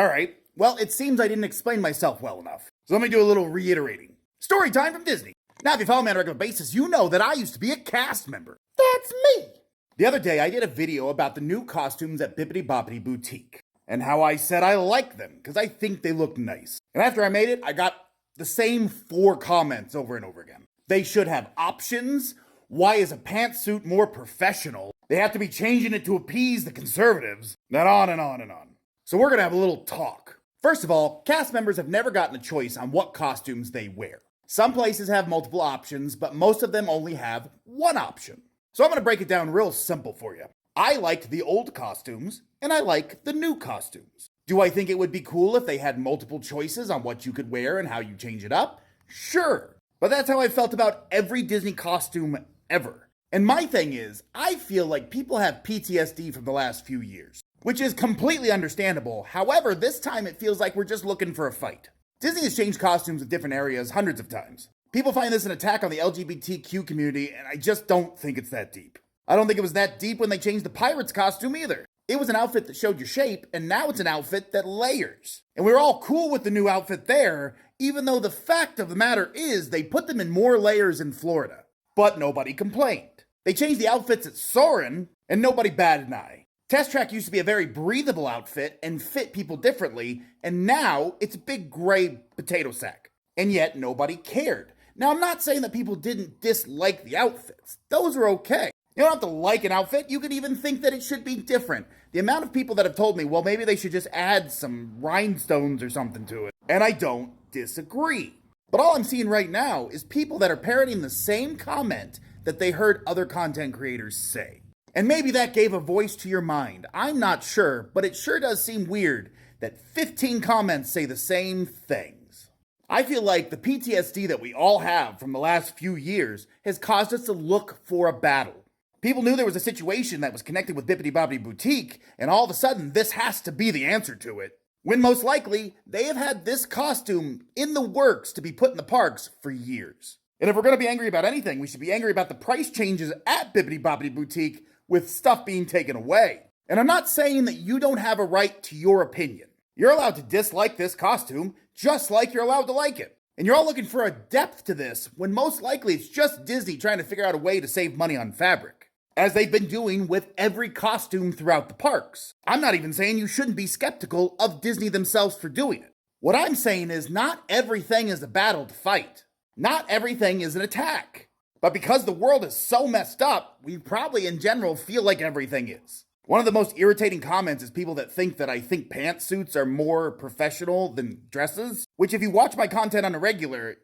Alright, well, it seems I didn't explain myself well enough. So let me do a little reiterating. Story time from Disney. Now, if you follow me on a regular basis, you know that I used to be a cast member. That's me! The other day, I did a video about the new costumes at Bibbidi Bobbidi Boutique, and how I said I like them, because I think they look nice. And after I made it, I got the same 4 comments over and over again. They should have options. Why is a pantsuit more professional? They have to be changing it to appease the conservatives. And on and on and on. So we're gonna have a little talk. First of all, cast members have never gotten a choice on what costumes they wear. Some places have multiple options, but most of them only have one option. So I'm gonna break it down real simple for you. I liked the old costumes, and I like the new costumes. Do I think it would be cool if they had multiple choices on what you could wear and how you change it up? Sure. But that's how I felt about every Disney costume ever. And my thing is, I feel like people have PTSD from the last few years, which is completely understandable. However, this time it feels like we're just looking for a fight. Disney has changed costumes in different areas hundreds of times. People find this an attack on the LGBTQ community, and I just don't think it's that deep. I don't think it was that deep when they changed the Pirates costume either. It was an outfit that showed your shape, and now it's an outfit that layers. And we were all cool with the new outfit there, even though the fact of the matter is they put them in more layers in Florida. But nobody complained. They changed the outfits at Soarin', and nobody batted an eye. Test Track used to be a very breathable outfit and fit people differently, and now it's a big gray potato sack. And yet nobody cared. Now, I'm not saying that people didn't dislike the outfits. Those are okay. You don't have to like an outfit, you could even think that it should be different. The amount of people that have told me, well, maybe they should just add some rhinestones or something to it. And I don't disagree. But all I'm seeing right now is people that are parroting the same comment that they heard other content creators say. And maybe that gave a voice to your mind. I'm not sure, but it sure does seem weird that 15 comments say the same things. I feel like the PTSD that we all have from the last few years has caused us to look for a battle. People knew there was a situation that was connected with Bibbidi Bobbidi Boutique, and all of a sudden this has to be the answer to it. When most likely, they have had this costume in the works to be put in the parks for years. And if we're going to be angry about anything, we should be angry about the price changes at Bibbidi Bobbidi Boutique with stuff being taken away. And I'm not saying that you don't have a right to your opinion. You're allowed to dislike this costume, just like you're allowed to like it. And you're all looking for a depth to this, when most likely it's just Disney trying to figure out a way to save money on fabric, as they've been doing with every costume throughout the parks. I'm not even saying you shouldn't be skeptical of Disney themselves for doing it. What I'm saying is not everything is a battle to fight. Not everything is an attack. But because the world is so messed up, we probably in general feel like everything is. One of the most irritating comments is people that think that I think pantsuits are more professional than dresses, which if you watch my content on a regular,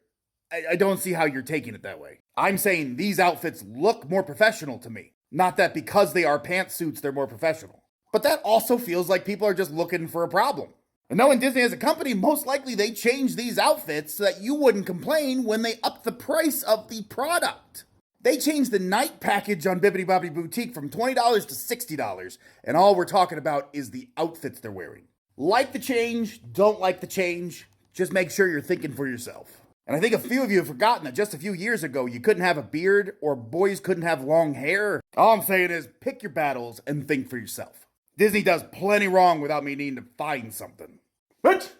I don't see how you're taking it that way. I'm saying these outfits look more professional to me. Not that because they are pantsuits, they're more professional. But that also feels like people are just looking for a problem. And knowing Disney as a company, most likely they changed these outfits so that you wouldn't complain when they upped the price of the product. They changed the night package on Bibbidi Bobbidi Boutique from $20 to $60, and all we're talking about is the outfits they're wearing. Like the change, don't like the change, just make sure you're thinking for yourself. And I think a few of you have forgotten that just a few years ago you couldn't have a beard or boys couldn't have long hair. All I'm saying is pick your battles and think for yourself. Disney does plenty wrong without me needing to find something. But